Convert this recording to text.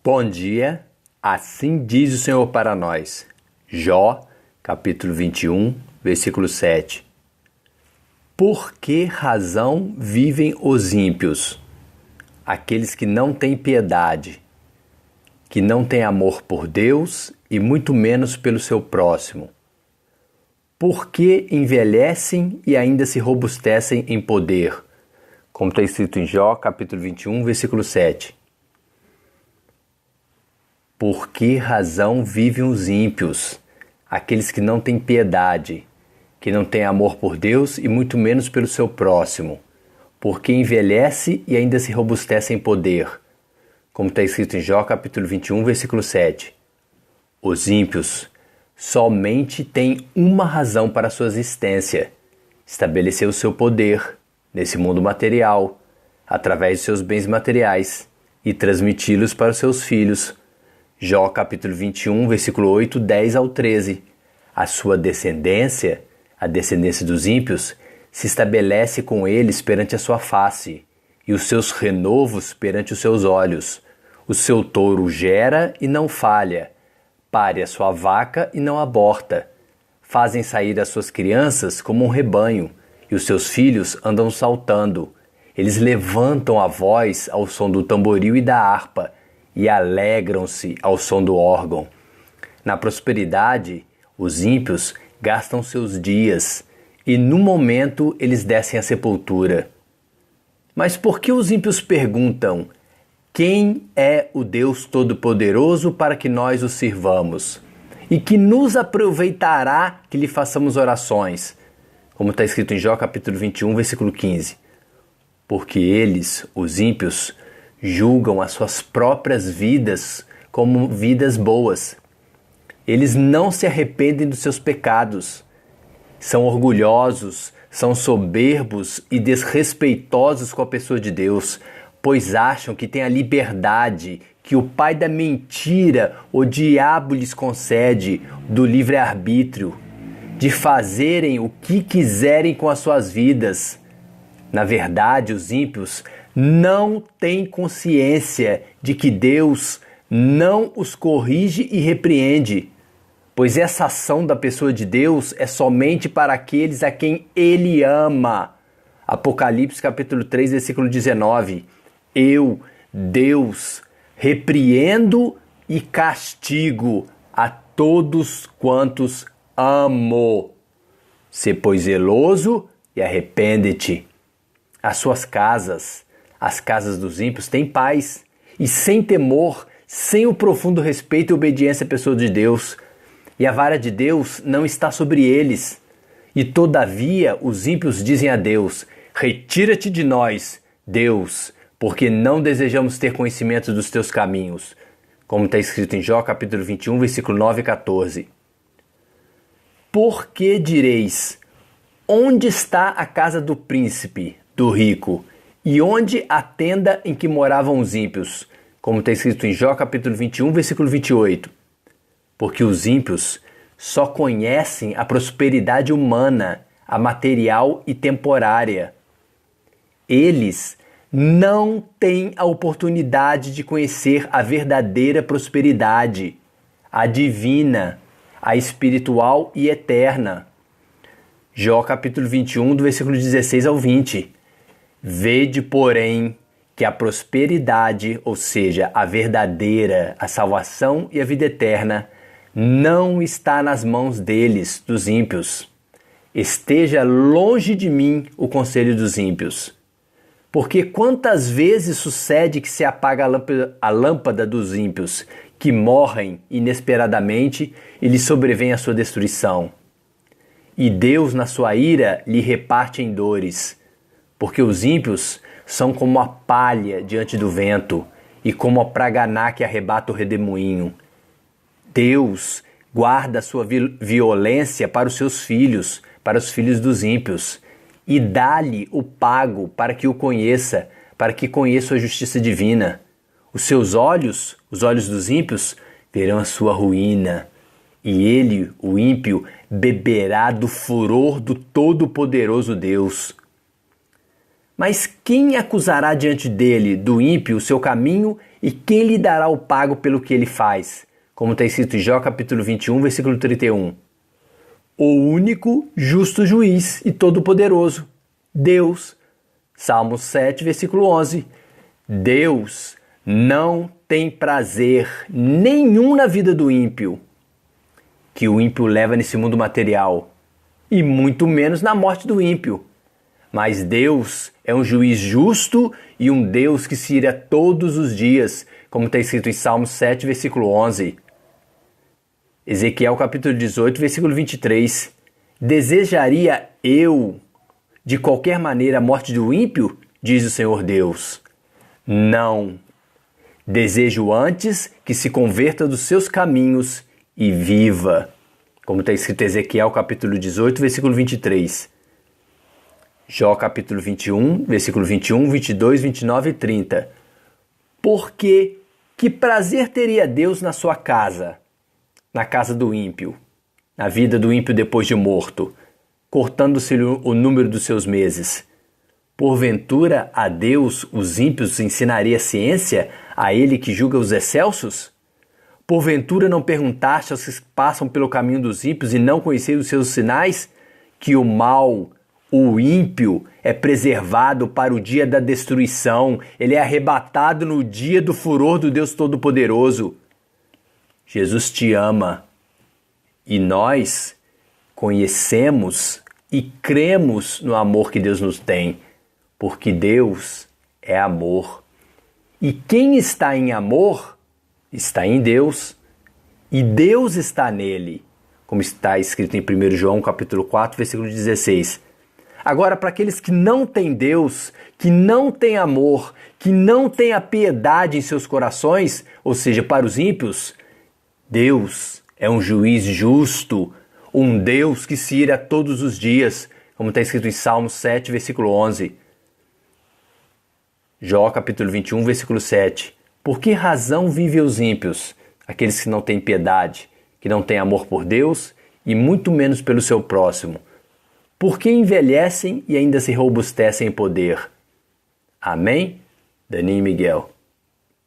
Bom dia, assim diz o Senhor para nós. Jó, capítulo 21, versículo 7. Por que razão vivem os ímpios? Aqueles que não têm piedade, que não têm amor por Deus e muito menos pelo seu próximo. Por que envelhecem e ainda se robustecem em poder? Como está escrito em Jó, capítulo 21, versículo 7. Por que razão vivem os ímpios, aqueles que não têm piedade, que não têm amor por Deus e muito menos pelo seu próximo? Por que envelhece e ainda se robustece em poder? Como está escrito em Jó, capítulo 21, versículo 7. Os ímpios somente têm uma razão para a sua existência: estabelecer o seu poder nesse mundo material, através de seus bens materiais, e transmiti-los para os seus filhos. Jó capítulo 21, versículo 8, 10 ao 13. A sua descendência, a descendência dos ímpios, se estabelece com eles perante a sua face, e os seus renovos perante os seus olhos. O seu touro gera e não falha, pare a sua vaca e não aborta. Fazem sair as suas crianças como um rebanho, e os seus filhos andam saltando. Eles levantam a voz ao som do tamboril e da harpa, e alegram-se ao som do órgão. Na prosperidade, os ímpios gastam seus dias, e no momento eles descem à sepultura. Mas por que os ímpios perguntam: quem é o Deus Todo-Poderoso para que nós o sirvamos? E que nos aproveitará que lhe façamos orações? Como está escrito em Jó capítulo 21, versículo 15. Porque eles, os ímpios, julgam as suas próprias vidas como vidas boas. Eles não se arrependem dos seus pecados. São orgulhosos, são soberbos e desrespeitosos com a pessoa de Deus, pois acham que têm a liberdade que o pai da mentira, o diabo, lhes concede, do livre-arbítrio, de fazerem o que quiserem com as suas vidas. Na verdade, os ímpios não têm consciência de que Deus não os corrige e repreende, pois essa ação da pessoa de Deus é somente para aqueles a quem Ele ama. Apocalipse capítulo 3, versículo 19. Eu, Deus, repreendo e castigo a todos quantos amo. Sê, pois, zeloso e arrepende-te. As suas casas, as casas dos ímpios, têm paz, e sem temor, sem o profundo respeito e obediência à pessoa de Deus. E a vara de Deus não está sobre eles. E todavia os ímpios dizem a Deus: retira-te de nós, Deus, porque não desejamos ter conhecimento dos teus caminhos. Como está escrito em Jó capítulo 21, versículo 9 e 14. Por que direis: onde está a casa do príncipe, do rico, e onde a tenda em que moravam os ímpios? Como está escrito em Jó capítulo 21, versículo 28. Porque os ímpios só conhecem a prosperidade humana, a material e temporária. Eles não têm a oportunidade de conhecer a verdadeira prosperidade, a divina, a espiritual e eterna. Jó capítulo 21, do versículo 16 ao 20. Vede, porém, que a prosperidade, ou seja, a verdadeira, a salvação e a vida eterna, não está nas mãos deles, dos ímpios. Esteja longe de mim o conselho dos ímpios. Porque quantas vezes sucede que se apaga a lâmpada dos ímpios, que morrem inesperadamente e lhe sobrevém a sua destruição. E Deus, na sua ira, lhe reparte em dores, porque os ímpios são como a palha diante do vento e como a praganá que arrebata o redemoinho. Deus guarda a sua violência para os seus filhos, para os filhos dos ímpios, e dá-lhe o pago para que o conheça, para que conheça a justiça divina. Os seus olhos, os olhos dos ímpios, verão a sua ruína, e ele, o ímpio, beberá do furor do Todo-Poderoso Deus. Mas quem acusará diante dele, do ímpio, o seu caminho, e quem lhe dará o pago pelo que ele faz? Como está escrito em Jó capítulo 21, versículo 31. O único justo juiz e todo-poderoso, Deus. Salmos 7, versículo 11. Deus não tem prazer nenhum na vida do ímpio, que o ímpio leva nesse mundo material, e muito menos na morte do ímpio. Mas Deus é um juiz justo e um Deus que se ira todos os dias, como está escrito em Salmos 7, versículo 11. Ezequiel capítulo 18, versículo 23. Desejaria eu, de qualquer maneira, a morte do ímpio? Diz o Senhor Deus. Não. Desejo antes que se converta dos seus caminhos e viva. Como está escrito em Ezequiel capítulo 18, versículo 23. Jó capítulo 21, versículo 21, 22, 29 e 30. Porque que prazer teria Deus na sua casa, na casa do ímpio, na vida do ímpio depois de morto, cortando-se o número dos seus meses? Porventura a Deus os ímpios ensinaria ciência, a ele que julga os excelsos? Porventura não perguntaste aos que passam pelo caminho dos ímpios e não conheceram os seus sinais, que o mal, o ímpio, é preservado para o dia da destruição, ele é arrebatado no dia do furor do Deus Todo-Poderoso. Jesus te ama e nós conhecemos e cremos no amor que Deus nos tem, porque Deus é amor. E quem está em amor está em Deus e Deus está nele, como está escrito em 1 João capítulo 4, versículo 16. Agora, para aqueles que não têm Deus, que não têm amor, que não têm a piedade em seus corações, ou seja, para os ímpios, Deus é um juiz justo, um Deus que se ira todos os dias, como está escrito em Salmos 7, versículo 11. Jó capítulo 21, versículo 7. Por que razão vivem os ímpios, aqueles que não têm piedade, que não têm amor por Deus e muito menos pelo seu próximo? Por que envelhecem e ainda se robustecem em poder? Amém? Dani e Miguel.